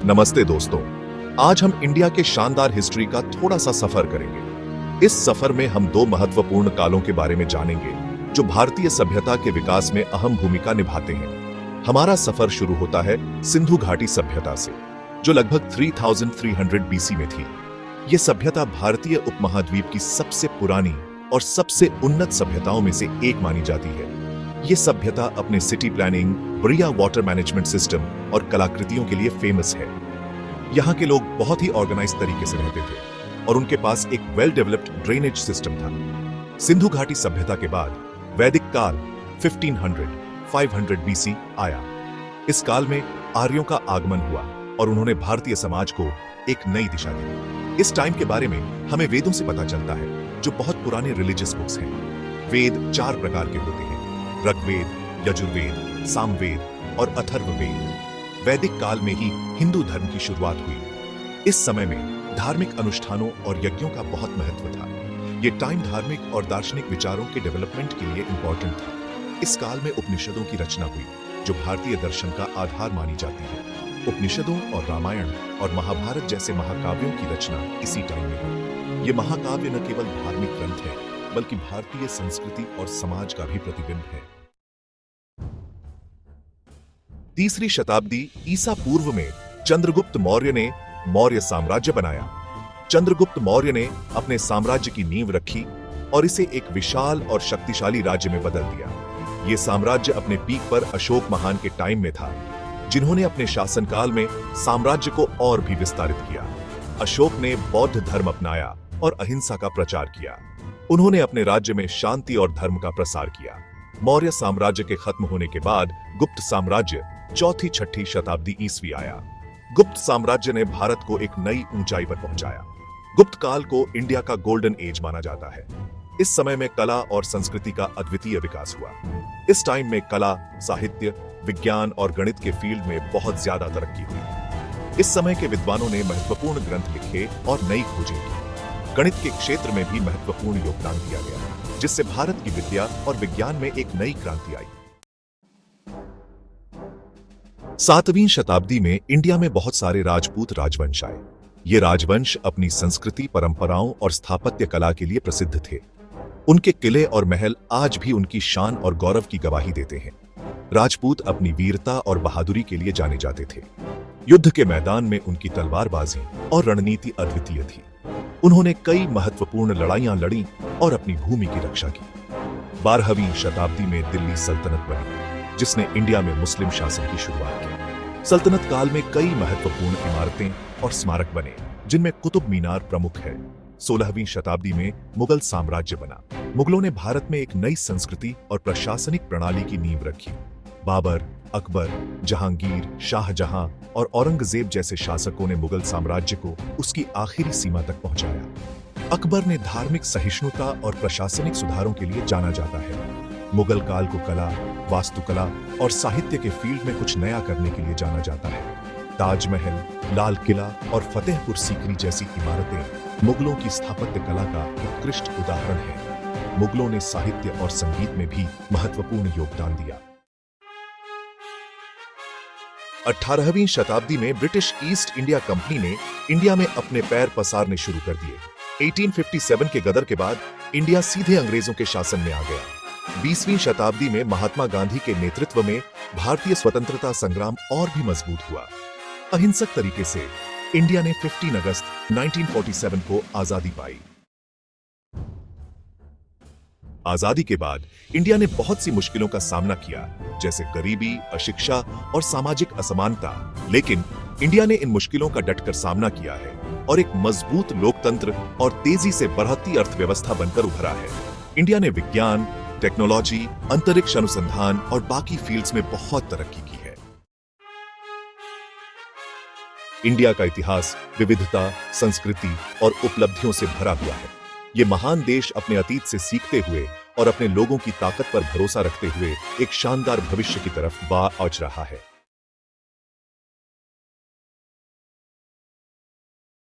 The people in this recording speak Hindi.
नमस्ते दोस्तों, आज हम इंडिया के शानदार हिस्ट्री का थोड़ा सा सफर करेंगे। इस सफर में हम दो महत्वपूर्ण कालों के बारे में जानेंगे जो भारतीय सभ्यता के विकास में अहम भूमिका निभाते हैं। हमारा सफर शुरू होता है सिंधु घाटी सभ्यता से, जो लगभग 3300 बीसी में थी। यह सभ्यता भारतीय उपमहाद्वीप की सबसे पुरानी और सबसे उन्नत सभ्यताओं में से एक मानी जाती है। यह सभ्यता अपने सिटी प्लानिंग, बढ़िया वाटर मैनेजमेंट सिस्टम और कलाकृतियों के लिए फेमस है। यहाँ के लोग बहुत ही ऑर्गेनाइज तरीके से रहते थे और उनके पास एक वेल डेवलप्ड ड्रेनेज सिस्टम था। सिंधु घाटी सभ्यता के बाद वैदिक काल 1500 बीसी आया। इस काल में आर्यों का आगमन हुआ और उन्होंने भारतीय समाज को एक नई दिशा दी। इस टाइम के बारे में हमें वेदों से पता चलता है, जो बहुत पुराने रिलीजियस बुक्स हैं। वेद 4 प्रकार के होते हैं: ऋग्वेद, यजुर्वेद, सामवेद और अथर्ववेद। वैदिक काल में ही हिंदू धर्म की शुरुआत हुई। इस समय में धार्मिक अनुष्ठानों और यज्ञों का बहुत महत्व था। ये टाइम धार्मिक और दार्शनिक विचारों के डेवलपमेंट के लिए इंपॉर्टेंट था। इस काल में उपनिषदों की रचना हुई, जो भारतीय दर्शन का आधार मानी जाती है। उपनिषदों और रामायण और महाभारत जैसे महाकाव्यों की रचना इसी टाइम में हुई। ये महाकाव्य न केवल धार्मिक ग्रंथ है, बल्कि भारतीय संस्कृति और समाज का भी प्रतिबिंब है। तीसरी शताब्दी ईसा पूर्व में चंद्रगुप्त मौर्य ने मौर्य साम्राज्य बनाया। चंद्रगुप्त मौर्य ने अपने साम्राज्य की नींव रखी और इसे एक विशाल और शक्तिशाली राज्य में बदल दिया। यह साम्राज्य अपने पीक पर अशोक महान के टाइम में था, जिन्होंने अपने शासनकाल में साम्राज्य को और भी विस्तारित किया। अशोक ने बौद्ध धर्म अपनाया और अहिंसा का प्रचार किया। उन्होंने अपने राज्य में शांति और धर्म का प्रसार किया। मौर्य साम्राज्य के खत्म होने के बाद गुप्त साम्राज्य 4ठी-6ठी शताब्दी ईस्वी आया। गुप्त साम्राज्य ने भारत को एक नई ऊंचाई पर पहुंचाया। गुप्त काल को इंडिया का गोल्डन एज माना जाता है। इस समय में कला और संस्कृति का अद्वितीय विकास हुआ। इस टाइम में कला, साहित्य, विज्ञान और गणित के फील्ड में बहुत ज्यादा तरक्की हुई। इस समय के विद्वानों ने महत्वपूर्ण ग्रंथ लिखे और नई खोजें की। गणित के क्षेत्र में भी महत्वपूर्ण योगदान दिया गया, जिससे भारत की विद्या और विज्ञान में एक नई क्रांति आई। 7वीं शताब्दी में इंडिया में बहुत सारे राजपूत राजवंश आए। ये राजवंश अपनी संस्कृति, परंपराओं और स्थापत्य कला के लिए प्रसिद्ध थे। उनके किले और महल आज भी उनकी शान और गौरव की गवाही देते हैं। राजपूत अपनी वीरता और बहादुरी के लिए जाने जाते थे। युद्ध के मैदान में उनकी तलवारबाजी और रणनीति अद्वितीय थी। उन्होंने कई महत्वपूर्ण लड़ाइयां लड़ी और अपनी भूमि की रक्षा की। 12वीं शताब्दी में दिल्ली सल्तनत बनी, जिसने इंडिया में मुस्लिम शासन की शुरुआत की। सल्तनत काल में कई महत्वपूर्ण इमारतें और स्मारक बने, जिनमें कुतुब मीनार प्रमुख है। 16वीं शताब्दी में मुगल साम्राज्य बना। मुगलों ने भारत में एक नई संस्कृति और प्रशासनिक प्रणाली की नींव रखी। बाबर, अकबर, जहांगीर, शाहजहां और औरंगजेब जैसे शासकों ने मुगल साम्राज्य को उसकी आखिरी सीमा तक पहुंचाया। अकबर ने धार्मिक सहिष्णुता और प्रशासनिक सुधारों के लिए जाना जाता है। मुगल काल को कला, वास्तुकला और साहित्य के फील्ड में कुछ नया करने के लिए जाना जाता है। ताजमहल, लाल किला और फतेहपुर सीकरी जैसी इमारतें मुगलों की स्थापत्य कला का उत्कृष्ट उदाहरण है। मुगलों ने साहित्य और संगीत में भी महत्वपूर्ण योगदान दिया। 18वीं शताब्दी में ब्रिटिश ईस्ट इंडिया कंपनी ने इंडिया में अपने पैर पसारने शुरू कर दिए। 1857 के गदर के बाद इंडिया सीधे अंग्रेजों के शासन में आ गया। 20वीं शताब्दी में महात्मा गांधी के नेतृत्व में भारतीय स्वतंत्रता संग्राम और भी मजबूत हुआ। अहिंसक तरीके से इंडिया ने 15 अगस्त 1947 को आजादी पाई। आजादी के बाद इंडिया ने बहुत सी मुश्किलों का सामना किया, जैसे गरीबी, अशिक्षा और सामाजिक असमानता। लेकिन इंडिया ने इन मुश्किलों का डटकर सामना किया है और एक मजबूत लोकतंत्र और तेजी से बढ़ती अर्थव्यवस्था बनकर उभरा है। इंडिया ने विज्ञान, टेक्नोलॉजी, अंतरिक्ष अनुसंधान और बाकी फील्ड्स में बहुत तरक्की की है। इंडिया का इतिहास विविधता, संस्कृति और उपलब्धियों से भरा हुआ है। ये महान देश अपने अतीत से सीखते हुए और अपने लोगों की ताकत पर भरोसा रखते हुए एक शानदार भविष्य की तरफ बढ़ रहा है।